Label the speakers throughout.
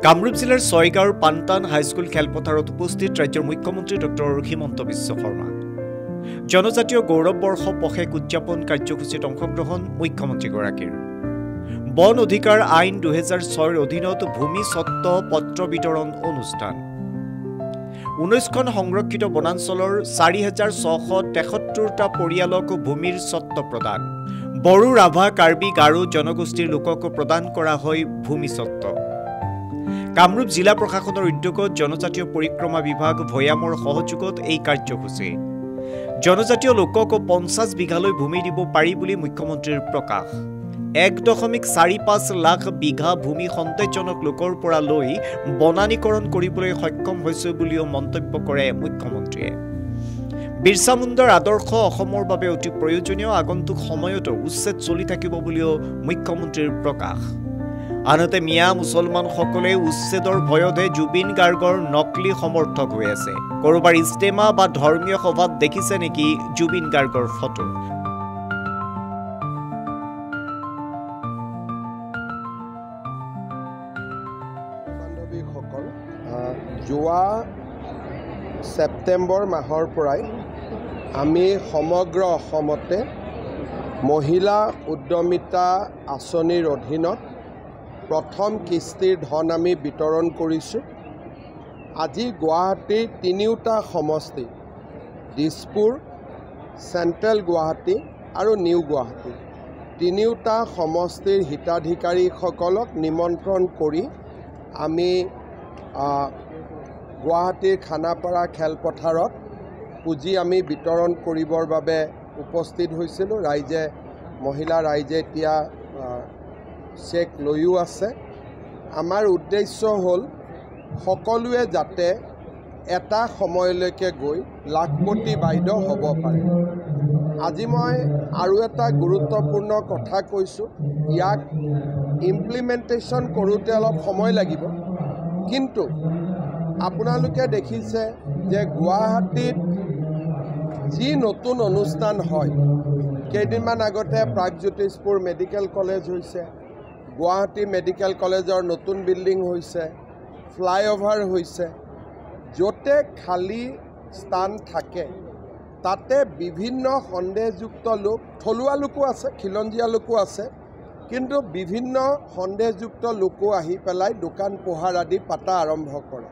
Speaker 1: কামৰূপ জিলাৰ ছয়গাঁৱৰ পানটান হাইস্কুল খেলপথাৰত উপস্থিত ৰাজ্যৰ মুখ্যমন্ত্ৰী ডক্টৰ হিমন্ত বিশ্ব শৰ্মা। জনজাতীয় গৌৰৱ বৰ্ষ পষেক উদযাপন কাৰ্যসূচীত অংশগ্ৰহণ মুখ্যমন্ত্ৰীগৰাকীৰ। বন অধিকাৰ আইন 2006 অধীনত ভূমি স্বত্ব পত্ৰ বিতৰণ অনুষ্ঠান। 19খন সংৰক্ষিত বনাঞ্চলৰ 4673টা পৰিয়ালক ভূমিৰ স্বত্ব প্ৰদান। বড়ো, ৰাভা, কাৰ্বি, গাৰো জনগোষ্ঠীৰ লোকক প্ৰদান কৰা হয় ভূমি স্বত্ব। কামৰূপ জিলা প্ৰশাসনৰ উদ্যোগত জনজাতীয় পৰিক্ৰমা বিভাগ ভৈয়ামৰ সহযোগত এই কাৰ্যসূচী। জনজাতীয় লোকক 50 বিঘালৈ ভূমি দিব পাৰি বুলি মুখ্যমন্ত্ৰীৰ প্ৰকাশ। 1.45 লাখ বিঘা ভূমি সন্দেহজনক লোকৰ পৰা লৈ বনানীকৰণ কৰিবলৈ সক্ষম হৈছে বুলিও মন্তব্য কৰে মুখ্যমন্ত্ৰীয়ে। বিৰছা মুণ্ডাৰ আদৰ্শ অসমৰ বাবে অতি প্ৰয়োজনীয়, আগন্তুক সময়তো উচ্ছেদ চলি থাকিব বুলিও মুখ্যমন্ত্ৰীৰ প্ৰকাশ। আনহাতে মিয়া মুছলমানসকলে উচ্ছেদৰ ভয়তে জুবিন গাৰ্গৰ নকলি সমৰ্থক হৈ আছে। ক'ৰবাৰ ইজতেমা বা ধৰ্মীয় সভাত দেখিছে নেকি জুবিন গাৰ্গৰ ফটো?
Speaker 2: বান্ধৱীসকল, যোৱা ছেপ্টেম্বৰ মাহৰ পৰাই আমি সমগ্ৰ অসমতে মহিলা উদ্যমিতা আঁচনিৰ অধীনত প্ৰথম কিস্তিৰ ধন আমি বিতৰণ কৰিছোঁ। আজি গুৱাহাটীৰ তিনিওটা সমষ্টি, দিছপুৰ, চেণ্ট্ৰেল গুৱাহাটী আৰু নিউ গুৱাহাটী, তিনিওটা সমষ্টিৰ হিতাধিকাৰীসকলক নিমন্ত্ৰণ কৰি আমি গুৱাহাটীৰ খানাপাৰা খেলপথাৰত পুঁজি আমি বিতৰণ কৰিবৰ বাবে উপস্থিত হৈছিলোঁ। মহিলা ৰাইজে এতিয়া চেক লৈও আছে। আমাৰ উদ্দেশ্য হ'ল সকলোৱে যাতে এটা সময়লৈকে গৈ লাখপতি বাইদেউ হ'ব পাৰে। আজি মই আৰু এটা গুৰুত্বপূৰ্ণ কথা কৈছোঁ, ইয়াক ইমপ্লিমেণ্টেশ্যন কৰোঁতে অলপ সময় লাগিব, কিন্তু আপোনালোকে দেখিছে যে গুৱাহাটীত যি নতুন অনুষ্ঠান হয়, কেইদিনমান আগতে প্ৰাগজ্যোতিষপুৰ মেডিকেল কলেজ হৈছে, গুৱাহাটী মেডিকেল কলেজৰ নতুন বিল্ডিং হৈছে, ফ্লাইঅভাৰ হৈছে। য'তে খালী স্থান থাকে তাতে বিভিন্ন সন্দেহযুক্ত লোক, থলুৱা লোকো আছে, খিলঞ্জীয়া লোকো আছে, কিন্তু বিভিন্ন সন্দেহযুক্ত লোকো আহি পেলাই দোকান পোহাৰ আদি পাতা আৰম্ভ কৰে।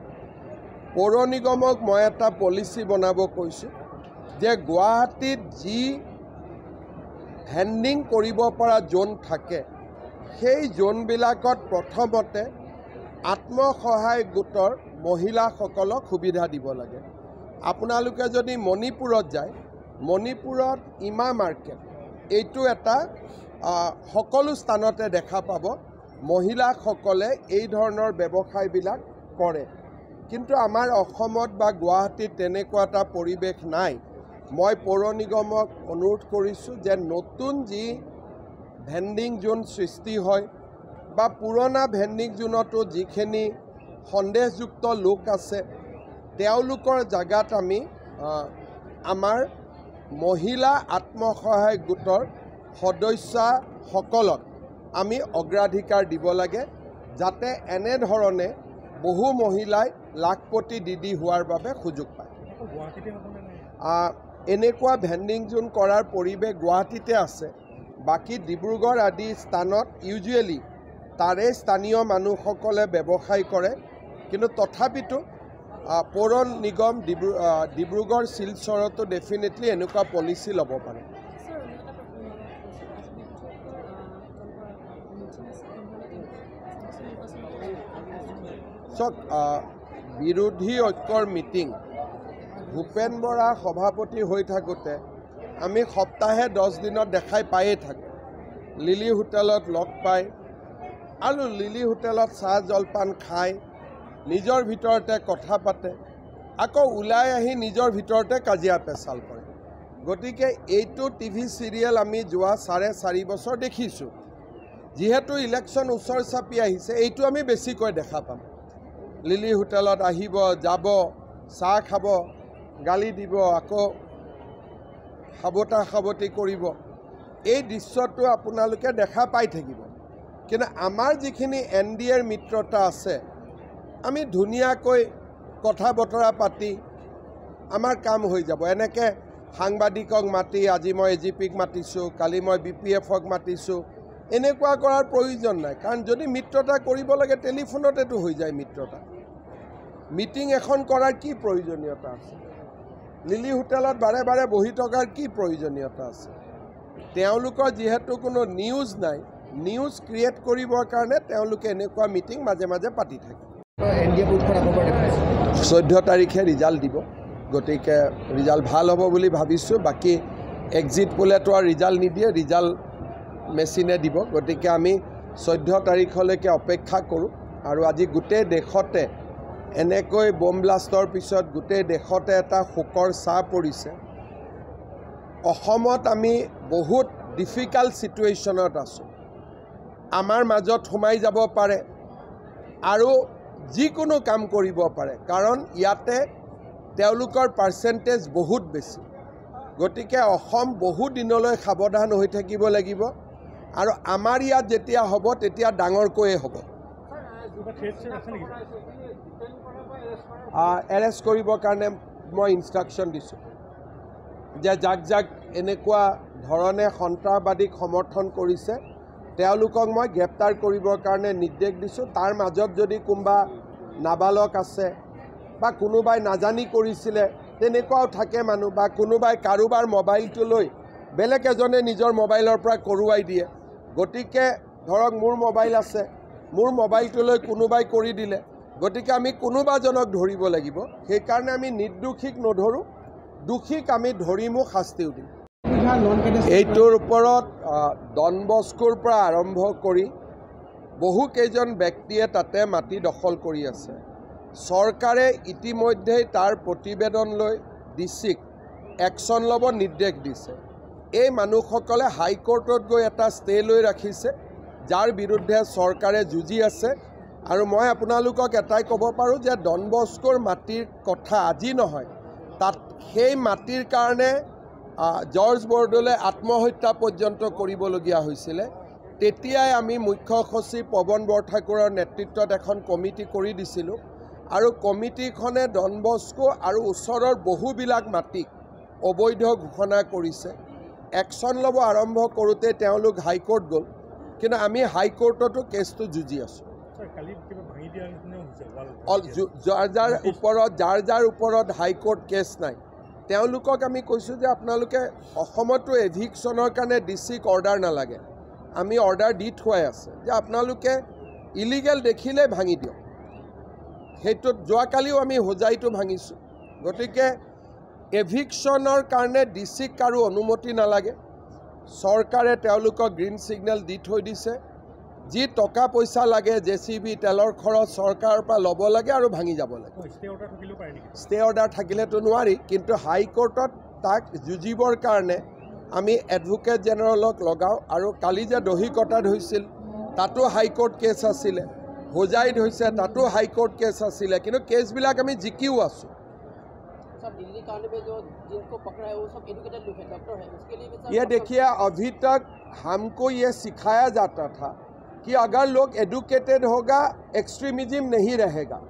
Speaker 2: পৌৰ নিগমক মই এটা পলিচি বনাব কৈছোঁ যে গুৱাহাটীত যি ভেণ্ডিং কৰিব পৰা জ'ন থাকে, সেই জ'নবিলাকত প্ৰথমতে আত্মসহায়ক গোটৰ মহিলাসকলক সুবিধা দিব লাগে। আপোনালোকে যদি মণিপুৰত যায়, মণিপুৰত ইমা মাৰ্কেট, এইটো এটা সকলো স্থানতে দেখা পাব, মহিলাসকলে এই ধৰণৰ ব্যৱসায়বিলাক কৰে। কিন্তু আমাৰ অসমত বা গুৱাহাটীত তেনেকুৱা এটা পৰিৱেশ নাই। মই পৌৰ নিগমক অনুৰোধ কৰিছোঁ যে নতুন যি ভেণ্ডিং জোন সৃষ্টি হয় বা পুৰণা ভেণ্ডিং জোনতো যিখিনি সন্দেহযুক্ত লোক আছে, তেওঁলোকৰ জাগাত আমি আমাৰ মহিলা আত্মসহায়ক গোটৰ সদস্যসকলক আমি অগ্ৰাধিকাৰ দিব লাগে, যাতে এনেধৰণে বহু মহিলাই লাখপতি দিদি হোৱাৰ বাবে সুযোগ পায়। এনেকুৱা ভেণ্ডিং জোন কৰাৰ পৰিৱেশ গুৱাহাটীতে আছে, বাকী ডিব্ৰুগড় আদি স্থানত ইউজুৱেলি তাৰে স্থানীয় মানুহসকলে ব্যৱসায় কৰে, কিন্তু তথাপিতো পৌৰ নিগম ডিব্ৰুগড় শিলচৰতো ডেফিনেটলি এনেকুৱা পলিচি ল'ব পাৰে। চাওক, বিৰোধী ঐক্যৰ মিটিং ভূপেন বৰা সভাপতি হৈ থাকোঁতে আমি সপ্তাহে 10 দিনত দেখাই পায়েই থাকোঁ। লিলি হোটেলত লগ পায় আৰু লিলি হোটেলত চাহ জলপান খায়, নিজৰ ভিতৰতে কথা পাতে, আকৌ ওলাই আহি নিজৰ ভিতৰতে কাজিয়া পেচাল কৰে। গতিকে এইটো টিভি চিৰিয়েল আমি যোৱা 4.5 বছৰ দেখিছোঁ। যিহেতু ইলেকশ্যন ওচৰ চাপি আহিছে, এইটো আমি বেছিকৈ দেখা পাম। লিলি হোটেলত আহিব, যাব, চাহ খাব, গালি দিব, আকৌ সাবতা-সাবতি কৰিব। এই দৃশ্যটো আপোনালোকে দেখা পাই থাকিব। কিন্তু আমাৰ যিখিনি NDAৰ মিত্ৰতা আছে, আমি ধুনীয়াকৈ কথা বতৰা পাতি আমাৰ কাম হৈ যাব। এনেকৈ সাংবাদিকক মাতি আজি মই AGPক মাতিছোঁ, কালি মই BPFক মাতিছোঁ, এনেকুৱা কৰাৰ প্ৰয়োজন নাই। কাৰণ যদি মিত্ৰতা কৰিব লাগে টেলিফোনতেতো হৈ যায় মিত্ৰতা। মিটিং এখন কৰাৰ কি প্ৰয়োজনীয়তা আছে? লিলি হোটেলত বাৰে বাৰে বহি থকাৰ কি প্ৰয়োজনীয়তা আছে? তেওঁলোকৰ যিহেতু কোনো নিউজ নাই, নিউজ ক্ৰিয়েট কৰিবৰ কাৰণে তেওঁলোকে এনেকুৱা মিটিং মাজে মাজে পাতি থাকে। 14 তাৰিখে ৰিজাল্ট দিব, গতিকে ৰিজাল্ট ভাল হ'ব বুলি ভাবিছোঁ। বাকী এক্সিট পোলেতো আৰু ৰিজাল্ট নিদিয়ে, ৰিজাল্ট মেচিনে দিব। গতিকে আমি 14 তাৰিখলৈকে অপেক্ষা কৰোঁ। আৰু আজি গোটেই দেশতে এনেকৈ বম ব্লাষ্টৰ পিছত গোটেই দেশতে এটা শোকৰ ছাঁ পৰিছে। অসমত আমি বহুত ডিফিকাল্ট ছিটুৱেশ্যনত আছোঁ। আমাৰ মাজত সোমাই যাব পাৰে আৰু যিকোনো কাম কৰিব পাৰে, কাৰণ ইয়াতে তেওঁলোকৰ পাৰ্চেণ্টেজ বহুত বেছি। গতিকে অসম বহু দিনলৈ সাৱধান হৈ থাকিব লাগিব। আৰু আমাৰ ইয়াত যেতিয়া হ'ব তেতিয়া ডাঙৰকৈয়ে হ'ব। এৰেষ্ট কৰিবৰ কাৰণে মই ইনষ্ট্ৰাকশ্যন দিছোঁ যে যাক যাক এনেকুৱা ধৰণে সন্ত্ৰাসবাদীক সমৰ্থন কৰিছে তেওঁলোকক মই গ্ৰেপ্তাৰ কৰিবৰ কাৰণে নিৰ্দেশ দিছোঁ। তাৰ মাজত যদি কোনোবা নাবালক আছে বা কোনোবাই নাজানি কৰিছিলে তেনেকুৱাও থাকে মানুহ, বা কোনোবাই কাৰোবাৰ মোবাইলটো লৈ বেলেগ এজনে নিজৰ মোবাইলৰ পৰা কৰোৱাই দিয়ে। গতিকে ধৰক মোৰ মোবাইল আছে, মোৰ মোবাইলটো লৈ কোনোবাই কৰি দিলে, গতিকে আমি কোনোবাজনক ধৰিব লাগিব। সেইকাৰণে আমি নিৰ্দোষীক নধৰোঁ, দোষীক আমি ধৰিমো, শাস্তিও দিম। এইটোৰ ওপৰত ডন বস্কোৰ পৰা আৰম্ভ কৰি বহুকেইজন ব্যক্তিয়ে তাতে মাটি দখল কৰি আছে। চৰকাৰে ইতিমধ্যেই তাৰ প্ৰতিবেদন লৈ ডিচিক একশ্যন ল'ব নিৰ্দেশ দিছে। এই মানুহসকলে হাইকোৰ্টত গৈ এটা ষ্টে লৈ ৰাখিছে, যাৰ বিৰুদ্ধে চৰকাৰে যুঁজি আছে। আৰু মই আপোনালোকক এটাই ক'ব পাৰোঁ যে ডন বস্কোৰ মাটিৰ কথা আজি নহয়, তাত সেই মাটিৰ কাৰণে জৰ্জ বৰদলৈ আত্মহত্যা পৰ্যন্ত কৰিবলগীয়া হৈছিলে। তেতিয়াই আমি মুখ্য সচিব পৱন বৰঠাকুৰৰ নেতৃত্বত এখন কমিটি কৰি দিছিলোঁ। আৰু কমিটিখনে ডন বস্কো আৰু ওচৰৰ বহুবিলাক মাটিক অবৈধ ঘোষণা কৰিছে। একশ্যন ল'ব আৰম্ভ কৰোঁতে তেওঁলোক হাইকোৰ্ট গ'ল, কিন্তু আমি হাইকোৰ্টতো কেছটো যুঁজি আছোঁ। যাৰ ওপৰত হাইকোৰ্ট কেছ নাই তেওঁলোকক আমি কৈছোঁ যে আপোনালোকে অসমতো এভিকশ্যনৰ কাৰণে ডিচিক অৰ্ডাৰ নালাগে, আমি অৰ্ডাৰ দি থোৱাই আছে যে আপোনালোকে ইলিগেল দেখিলে ভাঙি দিয়ক। সেইটোত যোৱাকালিও আমি হোজাইটো ভাঙিছোঁ। গতিকে এভিকশ্যনৰ কাৰণে ডিচিক কাৰো অনুমতি নালাগে। চৰকাৰে তেওঁলোকক গ্ৰীণ ছিগনেল দি থৈ দিছে। যি টকা পইচা লাগে, JCB তেলৰ খৰচ চৰকাৰৰ পৰা ল'ব লাগে আৰু ভাঙি যাব লাগে। ষ্টে অৰ্ডাৰ থাকিলেতো নোৱাৰি, কিন্তু হাইকোৰ্টত তাক যুঁজিবৰ কাৰণে আমি এডভোকেট জেনেৰেলক লগাওঁ। আৰু কালি যে দহিকটাত হৈছিল তাতো হাইকোৰ্ট কেছ আছিলে, হোজাইত হৈছে তাতো হাইকোৰ্ট কেছ আছিলে, কিন্তু কেছবিলাক আমি জিকিও আছোঁ। ये देखिए, अभी तक हमको ये सिखाया जाता था कि अगर लोग एडुकेटेड होगा एक्सट्रीमिज्म नहीं रहेगा,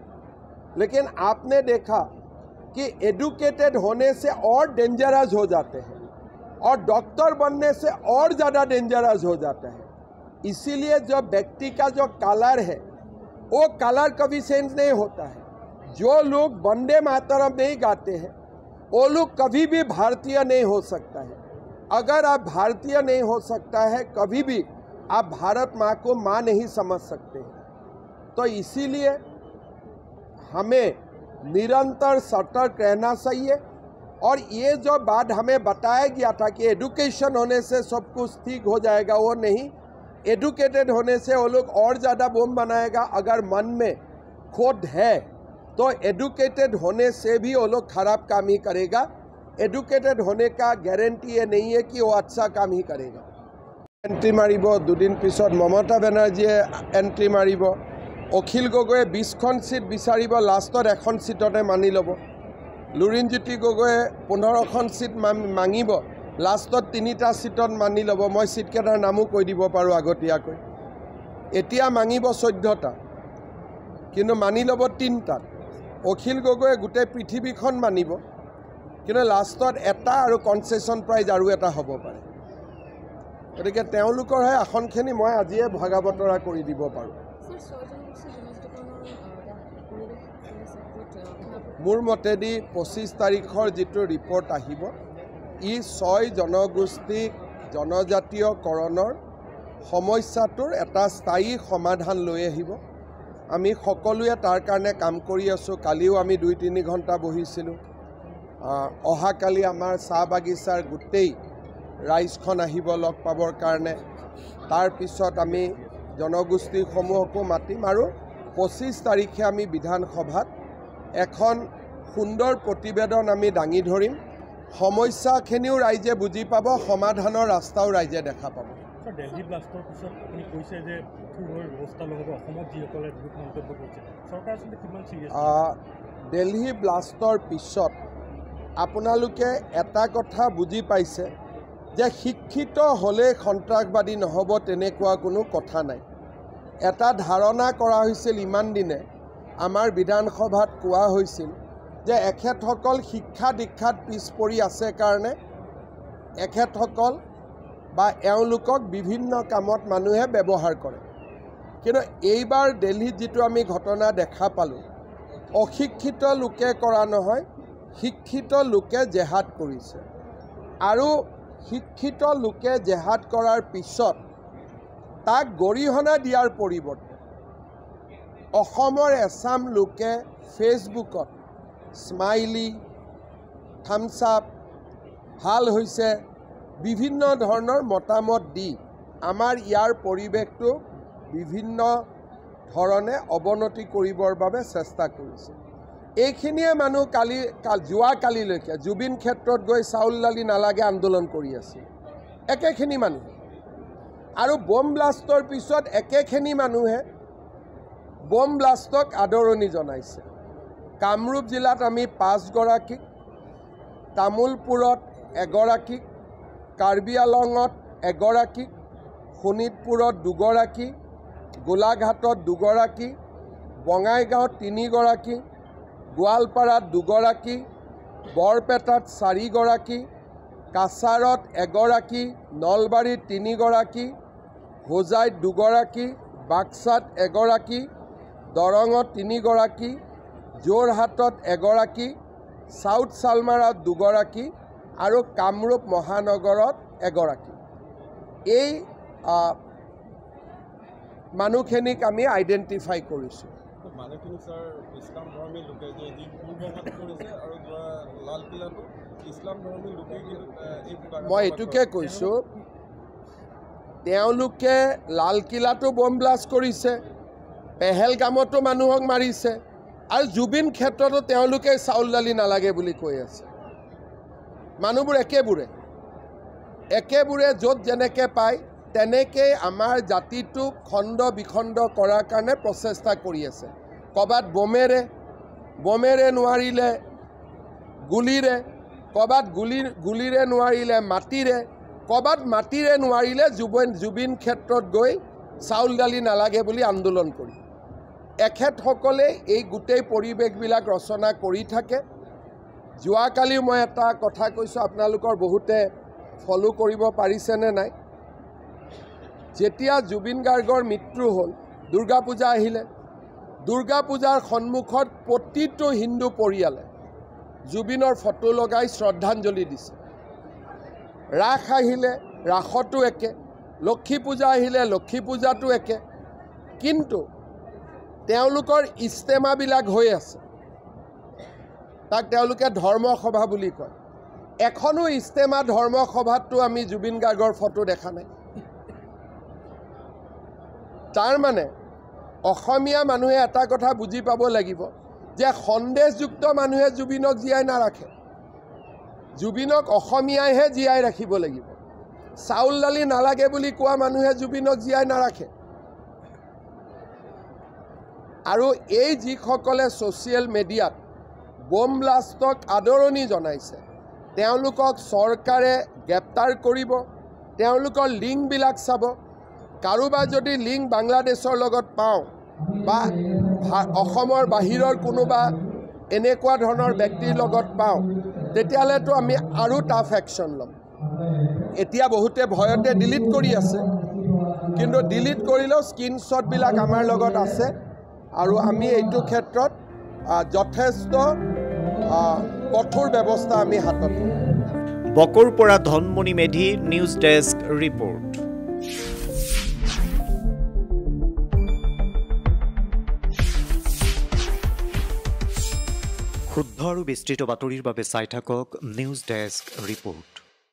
Speaker 2: लेकिन आपने देखा कि एडुकेटेड होने से और डेंजरस हो जाते हैं और डॉक्टर बनने से और ज़्यादा डेंजरस हो जाता है। इसीलिए जो व्यक्ति का जो कलर है वो कलर कभी सेंस नहीं होता है। जो लोग वंदे मातरम नहीं गाते हैं वो लोग कभी भी भारतीय नहीं हो सकता है। अगर आप भारतीय नहीं हो सकता है, कभी भी आप भारत माँ को माँ नहीं समझ सकते हैं। तो इसीलिए हमें निरंतर सतर्क रहना चाहिए। और ये जो बात हमें बताया गया था कि एडुकेशन होने से सब कुछ ठीक हो जाएगा, वो नहीं। एडुकेटेड होने से वो लोग और ज़्यादा बम बनाएगा। अगर मन में खोट है तो एडुकेटेड होने से भी वो लोग खराब काम ही करेगा। एडुकेटेड होने का गारंटी ये नहीं है कि वो अच्छा काम ही करेगा। एंट्री मारिब, दुदिन पिছত ममता बेनार्जीए एंट्री मारिब, अखिल गगৈয়ে 20খন सीट বিচাৰিব, लास्टत এখন सीटते मानि ল'ব। लुरिणज्योति गगৈয়ে 15খন सीट मांगिब, लास्टत 3টা सीटत मानि ল'ব। মই सीटকেইটাৰ নামো কৈ দিব পাৰোঁ আগতীয়াকৈ। এতিয়া मांगिब 14টা। কিন্তু মানি ল'ব 3টাত অখিল গগৈয়ে গোটেই পৃথিৱীখন মানিব কিন্তু লাষ্টত এটা আৰু কনচেশ্যন প্ৰাইজ আৰু এটা হ'ব পাৰে গতিকে তেওঁলোকৰহে আসনখিনি মই আজিয়ে ভগা বতৰা কৰি দিব পাৰোঁ মোৰ মতেদি 25 তাৰিখৰ যিটো ৰিপৰ্ট আহিব ই 6 জনগোষ্ঠী জনজাতীয়কৰণৰ সমস্যাটোৰ এটা স্থায়ী সমাধান লৈ আহিব আমি সকলোৱে তাৰ কাৰণে কাম কৰি আছোঁ কালিও আমি 2-3 ঘণ্টা বহিছিলোঁ অহাকালি আমাৰ চাহ বাগিচাৰ গোটেই ৰাইজখন আহিব লগ পাবৰ কাৰণে তাৰপিছত আমি জনগোষ্ঠীসমূহকো মাতিম আৰু 25 তাৰিখে আমি বিধানসভাত এখন সুন্দৰ প্ৰতিবেদন আমি দাঙি ধৰিম সমস্যাখিনিও ৰাইজে বুজি পাব সমাধানৰ ৰাস্তাও ৰাইজে দেখা পাব
Speaker 3: দিল্লী ব্লাষ্টৰ পিছত আপুনি কৈছে যে কঠোৰ ব্যৱস্থা ল'ব অসমত যিসকলে দুখ মন্তব্য কৰিছে চৰকাৰ আচলতে কিমান চিৰিয়াছ
Speaker 2: দিল্লী ব্লাষ্টৰ পিছত আপোনালোকে এটা কথা বুজি পাইছে যে শিক্ষিত হ'লে সন্ত্ৰাসবাদী নহ'ব তেনেকুৱা কোনো কথা নাই এটা ধাৰণা কৰা হৈছিল ইমান দিনে আমাৰ বিধানসভাত কোৱা হৈছিল যে এখেতসকল শিক্ষা দীক্ষাত পিছ পৰি আছে কাৰণে এখেতসকল বা এওঁলোকক বিভিন্ন কামত মানুহে ব্যৱহাৰ কৰে কিন্তু এইবাৰ দিল্লীত যিটো আমি ঘটনা দেখা পালোঁ অশিক্ষিত লোকে কৰা নহয় শিক্ষিত লোকে জেহাদ কৰিছে আৰু শিক্ষিত লোকে জেহাদ কৰাৰ পিছত তাক গৰিহণা দিয়াৰ পৰিৱৰ্তে অসমৰ এছাম লোকে ফেচবুকত স্মাইলি থামছ আপ ভাল হৈছে বিভিন্ন ধৰণৰ মতামত দি আমাৰ ইয়াৰ পৰিৱেশটো বিভিন্ন ধৰণে অৱনতি কৰিবৰ বাবে চেষ্টা কৰিছে এইখিনিয়ে মানুহ যোৱাকালিলৈকে জুবিন ক্ষেত্ৰত গৈ চাউল দালি নালাগে আন্দোলন কৰি আছিল একেখিনি মানুহ আৰু বম ব্লাষ্টৰ পিছত একেখিনি মানুহে বম ব্লাষ্টক আদৰণি জনাইছে কামৰূপ জিলাত আমি 5 গৰাকীক তামোলপুৰত 1 গৰাকীক কাৰ্বি আলঙত 1 গৰাকীক শোণিতপুৰত 2 গৰাকী গোলাঘাটত 2 গৰাকী বঙাইগাঁৱত 3 গৰাকী গোৱালপাৰাত 2 গৰাকী বৰপেটাত 4 গৰাকী কাছাৰত 1 গৰাকী নলবাৰীত 3 গৰাকী হোজাইত 2 গৰাকী বাক্সাত 1 গৰাকী দৰঙত 3 গৰাকী যোৰহাটত 1 গৰাকী সাউথ সালমাৰাত 2 গৰাকী আৰু কামৰূপ মহানগৰত 1 গৰাকী এই মানুহখিনিক আমি আইডেণ্টিফাই কৰিছোঁ
Speaker 4: মানুহখিনি স্যাৰ ইছলাম ধৰ্মী লোকে যে যি পূৰ্বঘাত কৰিছে আৰু লালকিল্লাটো ইছলাম ধৰ্মী লোকে কিন্তু
Speaker 2: মই এইটোকে কৈছোঁ তেওঁলোকে লালকিল্লাটো বম ব্লাষ্ট কৰিছে পেহেলগামতো মানুহক মাৰিছে আৰু জুবিন ক্ষেত্ৰতো তেওঁলোকে চাউল দালি নালাগে বুলি কৈ আছে মানুহবোৰ একেবোৰে য'ত যেনেকৈ পায় তেনেকৈ আমাৰ জাতিটোক খণ্ড বিখণ্ড কৰাৰ কাৰণে প্ৰচেষ্টা কৰি আছে ক'ৰবাত বমেৰে নোৱাৰিলে গুলিৰে ক'ৰবাত গুলিৰে নোৱাৰিলে মাটিৰে ক'ৰবাত মাটিৰে নোৱাৰিলে জুবিন ক্ষেত্ৰত গৈ চাউল দালি নালাগে বুলি আন্দোলন কৰি এখেতসকলে এই গোটেই পৰিৱেশবিলাক ৰচনা কৰি থাকে যোৱাকালি মই এটা কথা কৈছোঁ আপোনালোকৰ বহুতে ফলো কৰিব পাৰিছেনে নাই যেতিয়া জুবিন গাৰ্গৰ মৃত্যু হ'ল দুৰ্গা পূজা আহিলে দুৰ্গা পূজাৰ সন্মুখত প্ৰতিটো হিন্দু পৰিয়ালে জুবিনৰ ফটো লগাই শ্ৰদ্ধাঞ্জলি দিছে ৰাস আহিলে ৰাসতো একে লক্ষ্মী পূজা আহিলে লক্ষ্মী পূজাতো একে কিন্তু তেওঁলোকৰ ইস্তেমাবিলাক হৈ আছে তাক তেওঁলোকে ধৰ্মসভা বুলি কয় এখনো ইস্তেমা ধৰ্মসভাততো আমি জুবিন গাৰ্গৰ ফটো দেখা নাই তাৰ মানে অসমীয়া মানুহে এটা কথা বুজি পাব লাগিব যে সন্দেহযুক্ত মানুহে জুবিনক জীয়াই নাৰাখে জুবিনক অসমীয়াইহে জীয়াই ৰাখিব লাগিব চাউল দালি নালাগে বুলি কোৱা মানুহে জুবিনক জীয়াই নাৰাখে আৰু এই যিসকলে ছ'চিয়েল মিডিয়াত বম ব্লাষ্টক আদৰণি জনাইছে তেওঁলোকক চৰকাৰে গ্ৰেপ্তাৰ কৰিব তেওঁলোকৰ লিংকবিলাক চাব কাৰোবাৰ যদি লিংক বাংলাদেশৰ লগত পাওঁ বা অসমৰ বাহিৰৰ কোনোবা এনেকুৱা ধৰণৰ ব্যক্তিৰ লগত পাওঁ তেতিয়াহ'লেতো আমি আৰু টাফ একশ্যন ল'ম এতিয়া বহুতে ভয়তে ডিলিট কৰি আছে কিন্তু ডিলিট কৰিলেও স্ক্ৰীনশ্বটবিলাক আমাৰ লগত আছে আৰু আমি এইটো ক্ষেত্ৰত যথেষ্ট কঠোৰ ব্যৱস্থা আমি হাতত ল'ম
Speaker 1: বকৰ পৰা Dhanmoni Medhi news desk report শুদ্ধ আৰু বিস্তৃত বাতৰিৰ বাবে চাই থাকক নিউজ ডেস্ক ৰিপৰ্ট